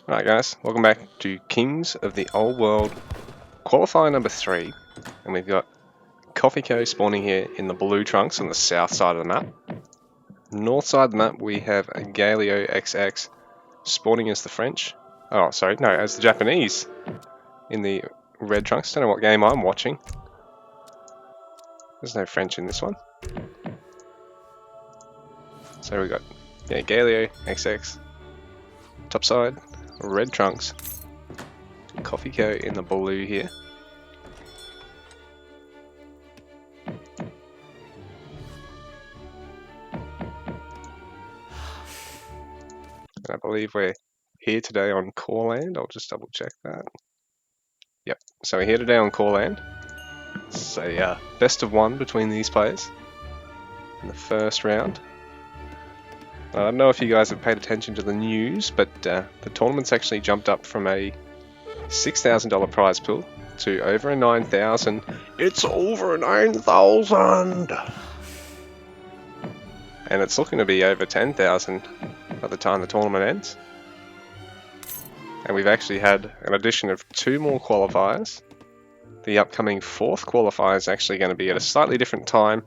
Alright guys, welcome back to Kings of the Old World qualifier number 3, and we've got coffeeco spawning here in the blue trunks on the south side of the map. North side of the map we have a Galioxx spawning as the French, as the Japanese in the red trunks. Don't know what game I'm watching. There's no French in this one. So we've got Galioxx top side, red trunks, coffeeco in the blue here. And I believe we're here today on Core Land. I'll just double check that. Yep, so we're here today on Core Land. It's a best of one between these players in the first round. I don't know if you guys have paid attention to the news, but the tournament's actually jumped up from a $6,000 prize pool to over a 9,000. It's over 9,000! And it's looking to be over 10,000 by the time the tournament ends. And we've actually had an addition of 2 more qualifiers. The upcoming 4th qualifier is actually going to be at a slightly different time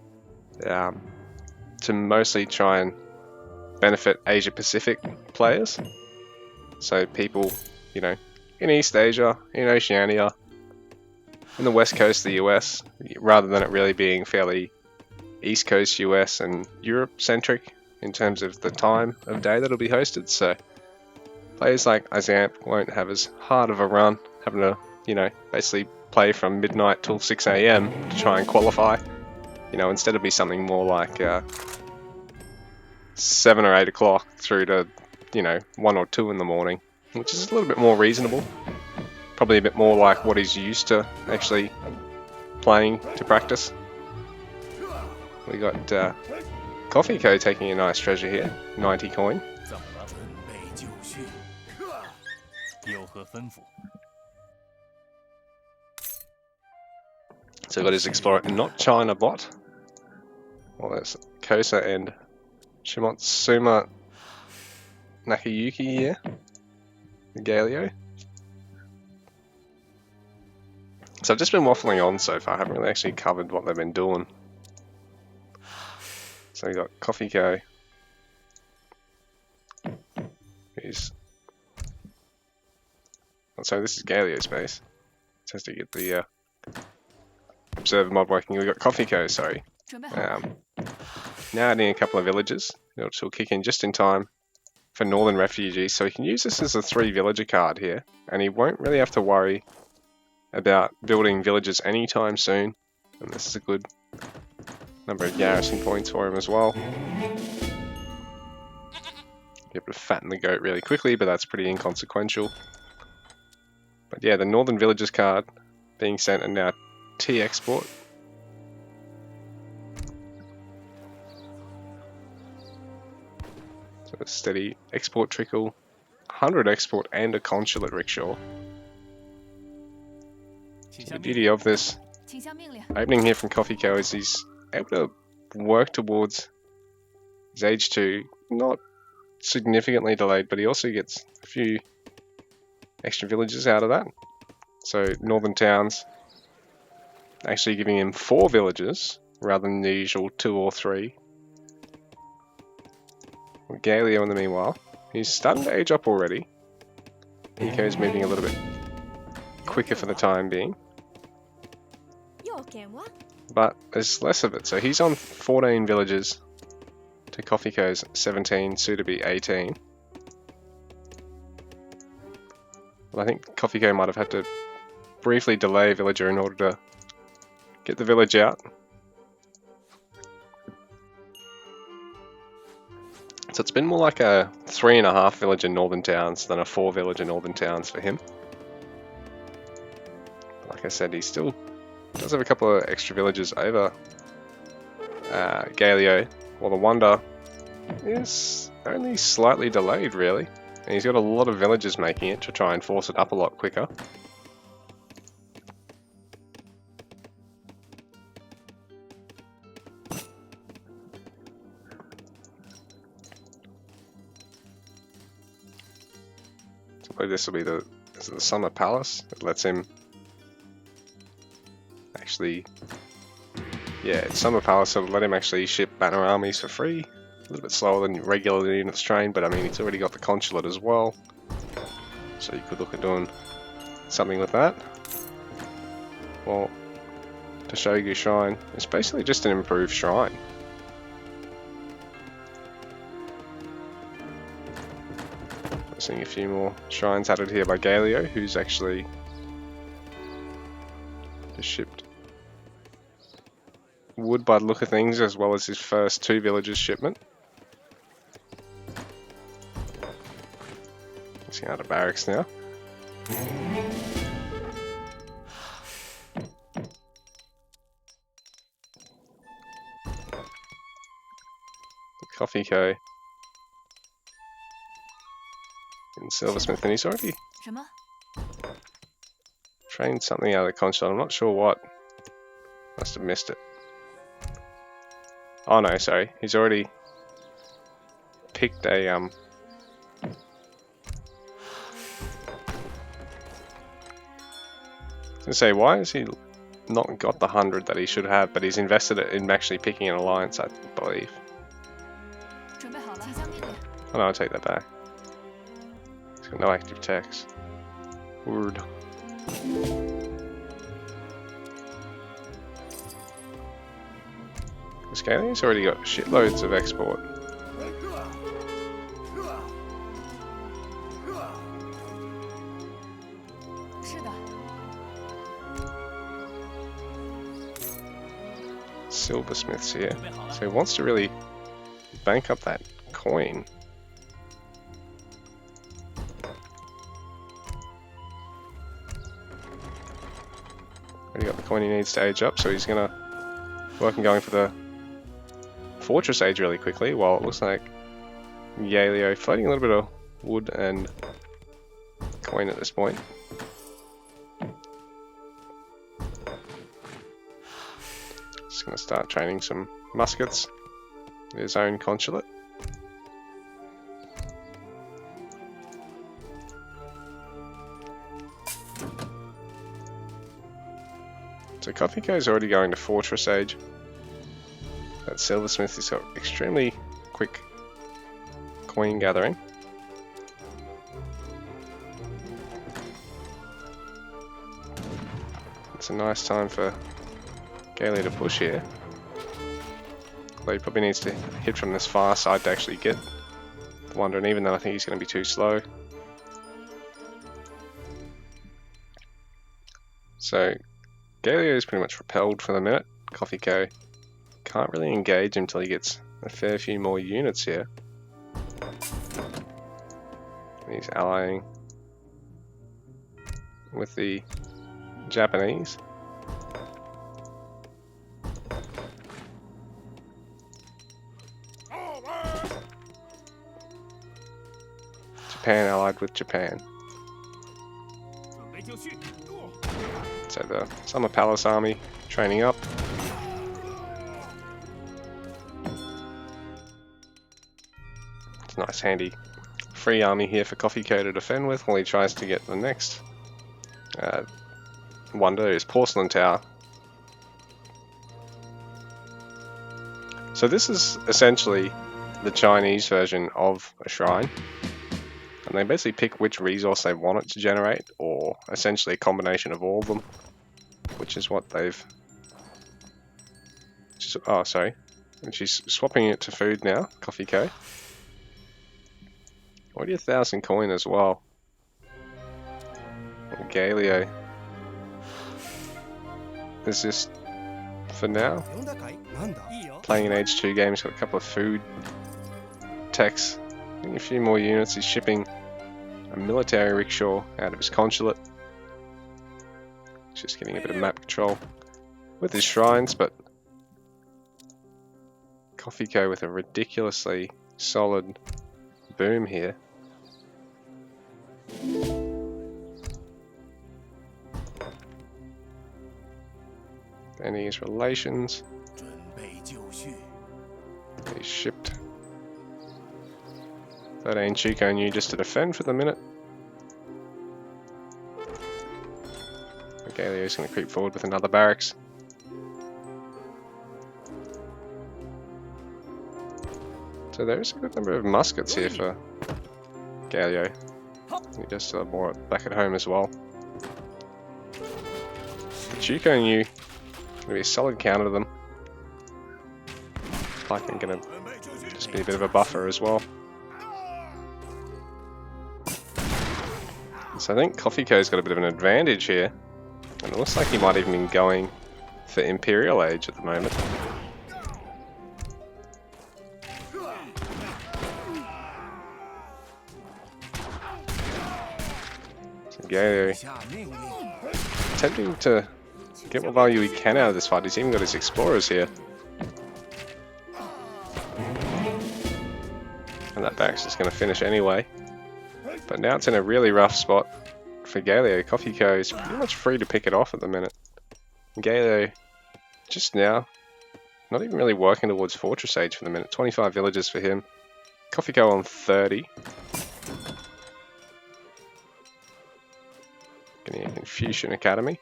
to mostly try and benefit Asia Pacific players. So people, in East Asia, in Oceania, in the west coast of the US, rather than it really being fairly East Coast US and Europe centric in terms of the time of day that'll be hosted. So players like Izamp won't have as hard of a run having to, basically play from midnight till 6 AM to try and qualify. Instead it'll be something more like 7 or 8 o'clock through to 1 or 2 in the morning, which is a little bit more reasonable, probably a bit more like what he's used to actually playing to practice. We got coffeeco taking a nice treasure here, 90 coin. So got his Explorer, not China bot. Well, there's Kosa and Shimotsuma Nakayuki here, the Galio. So I've just been waffling on so far, I haven't really actually covered what they've been doing. So we got coffeeco, so this is Galio space. It has to get the observer mod working. We got coffeeco, sorry. Now adding a couple of villages, which will kick in just in time for northern refugees. So he can use this as a 3 villager card here, and he won't really have to worry about building villages anytime soon. And this is a good number of garrison points for him as well. Be able to fatten the goat really quickly, but that's pretty inconsequential. But yeah, the northern villagers card being sent, and now T export. So a steady export trickle, 100 export and a consulate rickshaw. So the beauty of this opening here from coffeeco is he's able to work towards his age 2, not significantly delayed, but he also gets a few extra villages out of that. So northern towns actually giving him 4 villages rather than the usual 2 or 3. Galio in the meanwhile, he's starting to age up already. Eco's moving a little bit quicker for the time being, but there's less of it. So he's on 14 villages to coffeeco's 17, soon to be 18. Well, I think coffeeco might have had to briefly delay a villager in order to get the village out. So it's been more like a 3.5 villager northern towns than a 4 villager northern towns for him. Like I said, he still does have a couple of extra villages over Galio. Well, the wonder is only slightly delayed, really. And he's got a lot of villagers making it to try and force it up a lot quicker. I believe this will be the Summer Palace. It lets him actually, yeah, it's Summer Palace, so it'll let him actually ship banner armies for free. A little bit slower than regular units trained, but I mean, he's already got the consulate as well. So you could look at doing something with that. Well, Tashogu Shrine is basically just an improved shrine. We're seeing a few more shrines added here by Galio, who's actually just shipped wood by the look of things, as well as his first 2 villages shipment. He's out of barracks now. coffeeco in Silversmith, and he's already trained something out of the consulate. I'm not sure what. Must have missed it. Oh no, sorry. He's already picked a I was gonna say, why has he not got the 100 that he should have, but he's invested it in actually picking an alliance, I believe. Oh no, I'll take that back. He's got no active techs. Word. Scaling's already got shitloads of export. Silversmith's here, so he wants to really bank up that coin. Already got the coin he needs to age up, so he's gonna work on going for the fortress age really quickly, while it looks like Galio floating a little bit of wood and coin at this point. Just gonna start training some muskets, his own consulate. So coffeeco is already going to fortress age. That Silversmith has got extremely quick coin gathering. It's a nice time for Galio to push here. Although he probably needs to hit from this far side to actually get the wonder, and even then I think he's going to be too slow. So Galio is pretty much repelled for the minute. coffeeco can't really engage him until he gets a fair few more units here. And he's allying with the Japanese. Japan allied with Japan. So the Summer Palace army training up. It's a nice handy free army here for coffeeco to defend with while he tries to get the next wonder, is Porcelain Tower. So this is essentially the Chinese version of a shrine. And they basically pick which resource they want it to generate, or essentially a combination of all of them, which is what they've... Oh, sorry. And she's swapping it to food now, coffeeco. Already 1,000 coin as well. Galio is just, for now, playing an Age 2 game. He's got a couple of food techs. I think a few more units. He's shipping a military rickshaw out of his consulate. Just getting a bit of map control with his shrines, but coffeeco with a ridiculously solid boom here. Ending his relations. He's shipped 13 Chico New just to defend for the minute. Galio's going to creep forward with another barracks. So there's a good number of muskets here for Galio. He does still have more back at home as well. The Chuko going to be a solid counter to them. Pikeman going to just be a bit of a buffer as well. So I think coffeeco's got a bit of an advantage here. And it looks like he might even be going for Imperial Age at the moment. So Galio attempting to get what value he can out of this fight. He's even got his Explorers here. And that back's just going to finish anyway. But now it's in a really rough spot for Galio. coffeeco is pretty much free to pick it off at the minute. Galio, just now, not even really working towards Fortress Age for the minute. 25 villages for him. coffeeco on 30. Getting a Confucian Academy.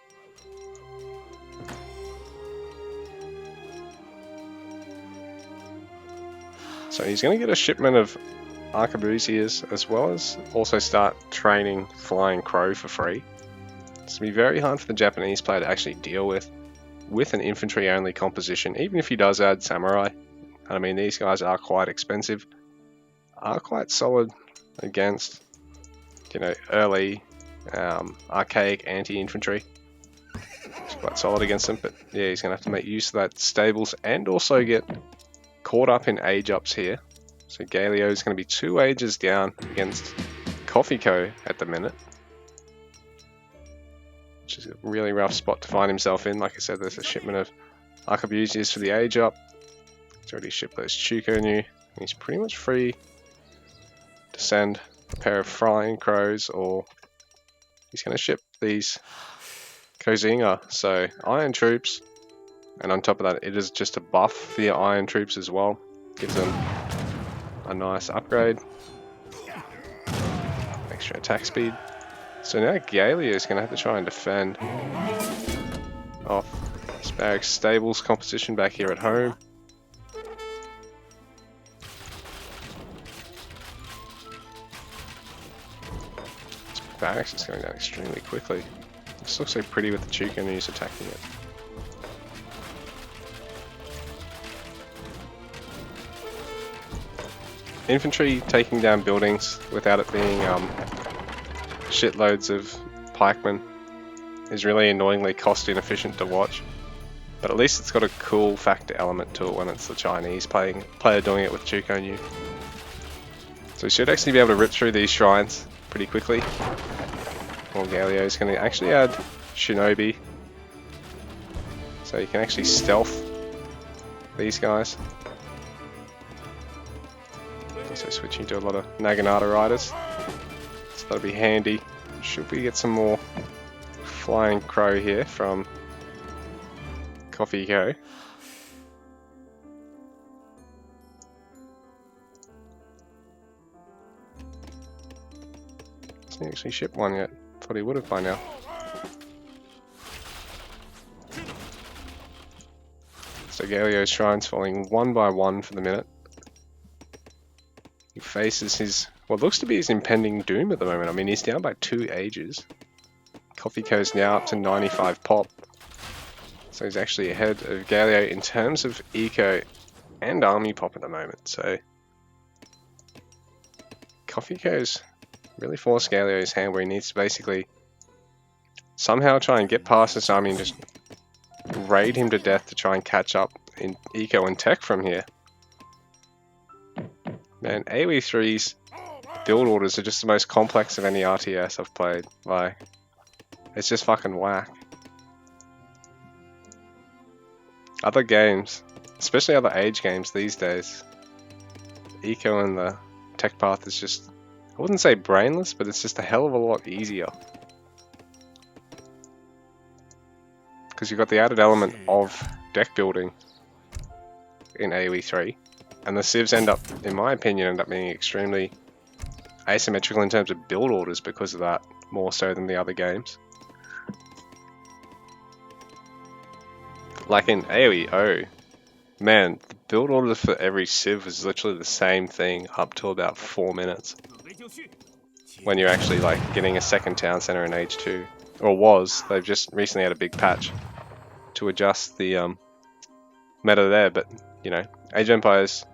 So he's going to get a shipment of arquebusiers as well as also start training Flying Crow for free. It's going to be very hard for the Japanese player to actually deal with an infantry only composition, even if he does add samurai. I mean, these guys are quite expensive, are quite solid against, you know, early archaic anti-infantry. It's quite solid against them, but yeah, he's going to have to make use of that stables and also get caught up in age ups here. So Galio is going to be 2 ages down against coffeeco at the minute, which is a really rough spot to find himself in. Like I said, there's a shipment of arquebusiers for the age up. He's already shipped those Chuko new. He's pretty much free to send a pair of Flying Crows, or he's going to ship these Kozinga, so Iron Troops. And on top of that, it is just a buff for your Iron Troops as well. Gives them a nice upgrade. Extra attack speed. So now Galio is going to have to try and defend off his barracks stables composition back here at home. This barracks is going down extremely quickly. This looks so pretty with the Chuko news attacking it. Infantry taking down buildings without it being shitloads of pikemen is really annoyingly cost inefficient to watch, but at least it's got a cool factor element to it when it's the Chinese player doing it with Chuko New. So we should actually be able to rip through these shrines pretty quickly. Well, Galio is going to actually add Shinobi, so you can actually stealth these guys. Also switching to a lot of Naginata riders, so that'll be handy. Should we get some more Flying Crow here from coffeeco? Hasn't actually shipped one yet. Thought he would have by now. So Galio's shrines falling one by one for the minute. He faces his, what looks to be his impending doom at the moment. I mean, he's down by 2 ages. coffeeco's now up to 95 pop. So he's actually ahead of Galio in terms of eco and army pop at the moment. So coffeeco's really forced Galio's hand where he needs to basically somehow try and get past this army and just raid him to death to try and catch up in eco and tech from here. Man, AoE 3's build orders are just the most complex of any RTS I've played. Like, it's just fucking whack. Other games, especially other age games these days, eco and the tech path is just, I wouldn't say brainless, but it's just a hell of a lot easier. Because you've got the added element of deck building in AoE 3. And the civs end up, in my opinion, being extremely asymmetrical in terms of build orders because of that, more so than the other games. Like in AoE, man, the build order for every civ is literally the same thing up to about 4 minutes. When you're actually like getting a second town center in H2. Or was. They've just recently had a big patch to adjust the meta there, but you know, Age of Empires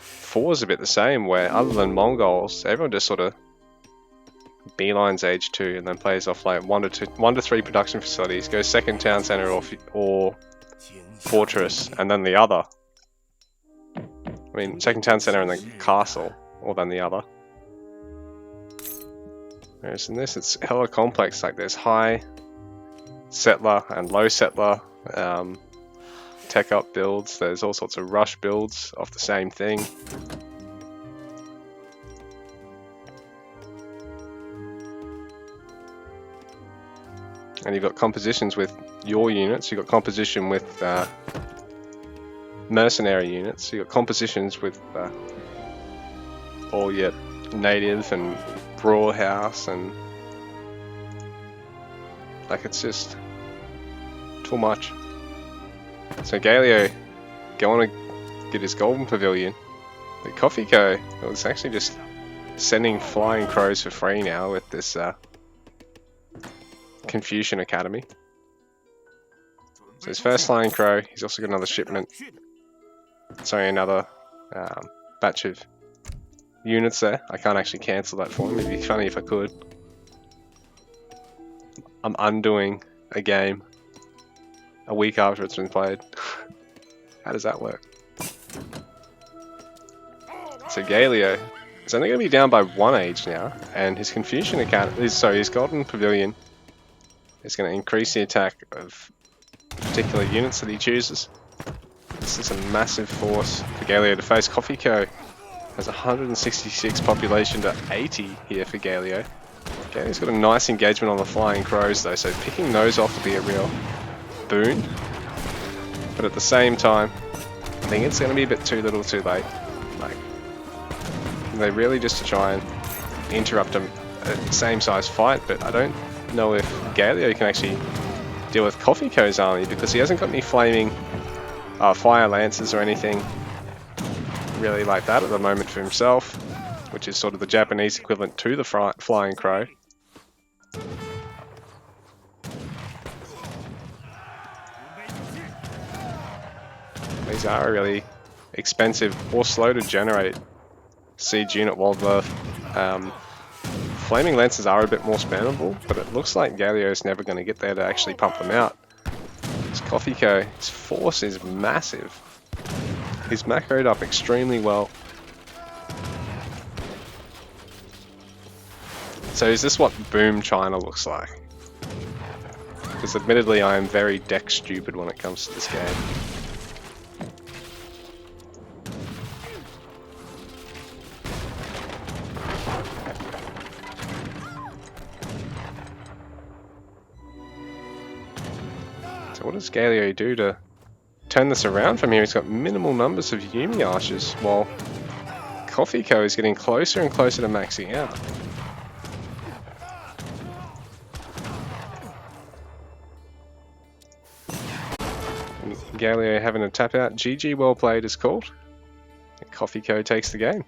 4 is a bit the same, where other than Mongols, everyone just sort of beelines H2 and then plays off like 1 to 3 production facilities, goes second town center or fortress, and then the other. I mean, second town center and then castle, or then the other. Whereas in this, it's hella complex. Like there's high settler and low settler tech up builds. There's all sorts of rush builds of the same thing. And you've got compositions with your units. You've got composition with mercenary units. You've got compositions with all your native and brawl house, and like it's just too much. So Galio going to get his golden pavilion. The coffeeco was actually just sending flying crows for free now with this Confucian Academy. So his first flying crow, he's also got another shipment. Sorry, another batch of units there. I can't actually cancel that for him. It'd be funny if I could. I'm undoing a game a week after it's been played. How does that work? So Galio is only going to be down by 1 age now, and his Confucian Academy, his Golden Pavilion is going to increase the attack of particular units that he chooses. This is a massive force for Galio to face. coffeeco has 166 population to 80 here for Galio. Galio's got a nice engagement on the flying crows though, so picking those off will be a real boon. But at the same time, I think it's going to be a bit too little too late. Like, they really just to try and interrupt a same size fight, but I don't know if Galio can actually deal with coffeeco's army, because he hasn't got any flaming fire lances or anything really like that at the moment for himself, which is sort of the Japanese equivalent to the flying crow. These are really expensive or slow to generate siege unit, while the flaming lances are a bit more spammable, but it looks like Galio's never going to get there to actually pump them out. This coffeeco, his force is massive. He's macroed up extremely well. So is this what Boom China looks like? Because admittedly I am very deck stupid when it comes to this game. So what does Galio do to turn this around from here? He's got minimal numbers of Yumi Archers, while coffeeco is getting closer and closer to maxing out. And Galio having a tap out. GG, well played is called. And coffeeco takes the game.